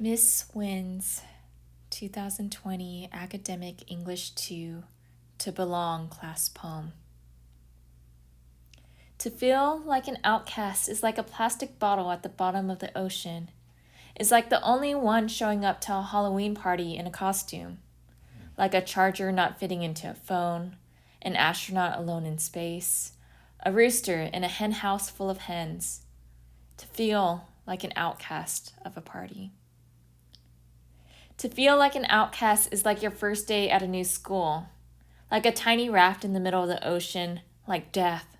Miss Wynn's 2020 Academic English 2 To Belong class poem. To feel like an outcast is like a plastic bottle at the bottom of the ocean. It's like the only one showing up to a Halloween party in a costume. Like a charger not fitting into a phone, an astronaut alone in space, a rooster in a hen house full of hens. To feel like an outcast of a party. To feel like an outcast is like your first day at a new school, like a tiny raft in the middle of the ocean, like death,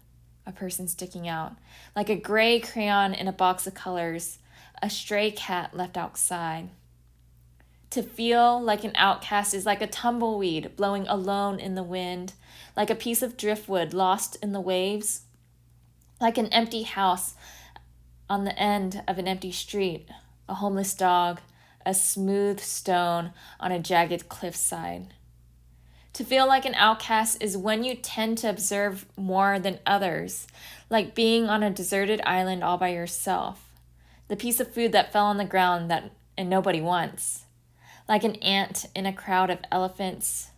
a person sticking out, like a gray crayon in a box of colors, a stray cat left outside. To feel like an outcast is like a tumbleweed blowing alone in the wind, like a piece of driftwood lost in the waves, like an empty house on the end of an empty street, a homeless dog, a smooth stone on a jagged cliffside. To feel like an outcast is when you tend to observe more than others, like being on a deserted island all by yourself, the piece of food that fell on the ground and nobody wants, like an ant in a crowd of elephants.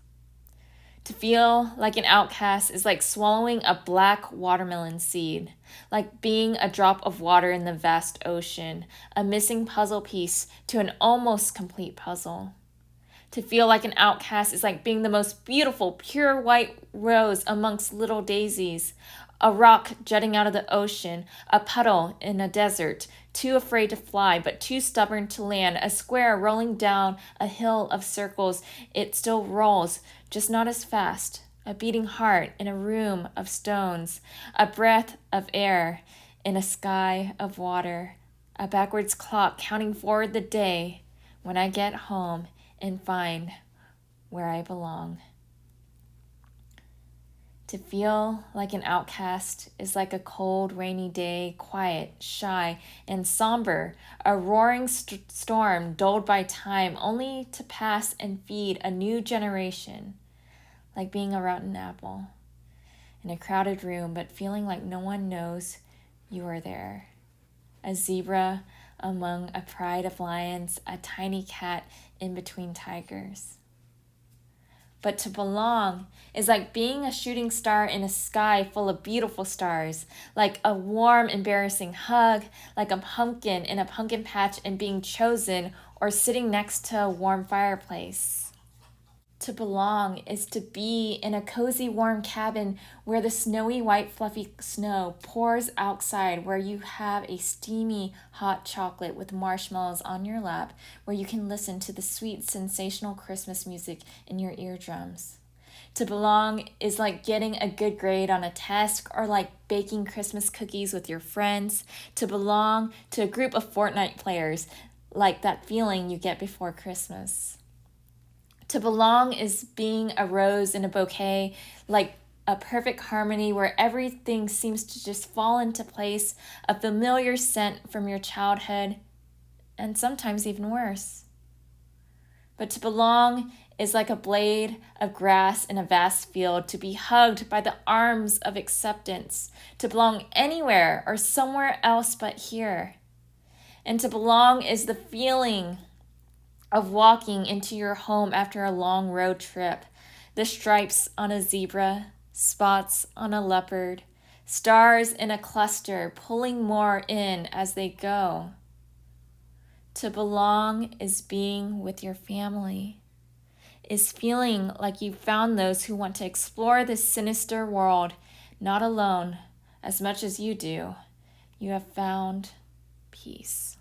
To feel like an outcast is like swallowing a black watermelon seed, like being a drop of water in the vast ocean, a missing puzzle piece to an almost complete puzzle. To feel like an outcast is like being the most beautiful, pure white rose amongst little daisies, a rock jutting out of the ocean, a puddle in a desert, too afraid to fly but too stubborn to land, a square rolling down a hill of circles. It still rolls, just not as fast, a beating heart in a room of stones, a breath of air in a sky of water, a backwards clock counting forward the day when I get home and find where I belong. To feel like an outcast is like a cold, rainy day, quiet, shy, and somber, a roaring storm dulled by time only to pass and feed a new generation, like being a rotten apple in a crowded room but feeling like no one knows you are there. A zebra among a pride of lions, a tiny cat in between tigers. But to belong is like being a shooting star in a sky full of beautiful stars, like a warm, embarrassing hug, like a pumpkin in a pumpkin patch and being chosen or sitting next to a warm fireplace. To belong is to be in a cozy, warm cabin where the snowy, white, fluffy snow pours outside, where you have a steamy, hot chocolate with marshmallows on your lap, where you can listen to the sweet, sensational Christmas music in your eardrums. To belong is like getting a good grade on a test or like baking Christmas cookies with your friends. To belong to a group of Fortnite players, like that feeling you get before Christmas. To belong is being a rose in a bouquet, like a perfect harmony where everything seems to just fall into place, a familiar scent from your childhood, and sometimes even worse. But to belong is like a blade of grass in a vast field, to be hugged by the arms of acceptance, to belong anywhere or somewhere else but here. And to belong is the feeling of walking into your home after a long road trip, the stripes on a zebra, spots on a leopard, stars in a cluster pulling more in as they go. To belong is being with your family, is feeling like you've found those who want to explore this sinister world, not alone, as much as you do. You have found peace.